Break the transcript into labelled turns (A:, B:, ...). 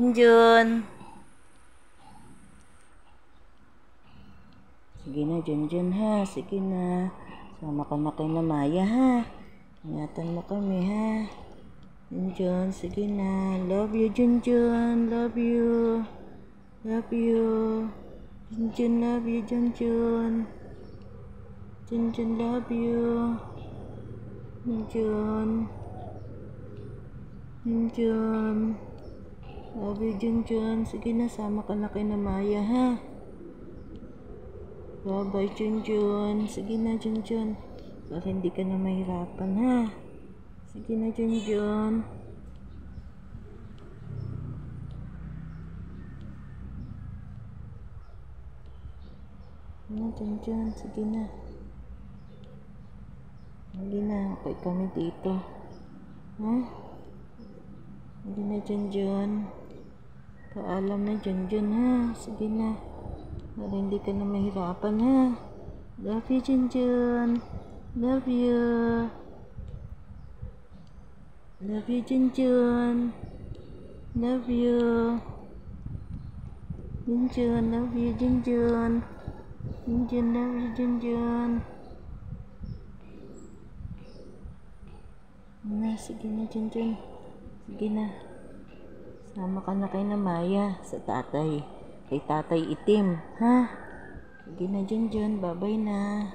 A: Junjun. Sige na, Junjun ha. Sige na. Sama ka na kay na Maya ha. Ingatan mo kami ha. Junjun, sige na. Love you, Junjun. Love you. Love you. Junjun, love you, Junjun. Junjun, love you. Junjun. Junjun. Love you, Junjun. Sige na, sama ka na kay na Maya ha. Bye-bye, Junjun. Sige na, Junjun. Para hindi ka na mahirapan, ha? Sige na, Junjun. Junjun. Sige na. Hindi na. Okay kami dito. Ha? Hindi na, Junjun. Paalam na, Junjun, ha? Sige na. Para hindi ka na mahirapan, ha? Love you, Junjun. Love you. Love you, Junjun. Love you. Junjun, love you, Junjun. Junjun, love you, Junjun. Sige na, Junjun. Sige na. Sama ka na kay na Maya sa tatay. Kay tatay itim, ha? Sige na, Junjun. Bye-bye na.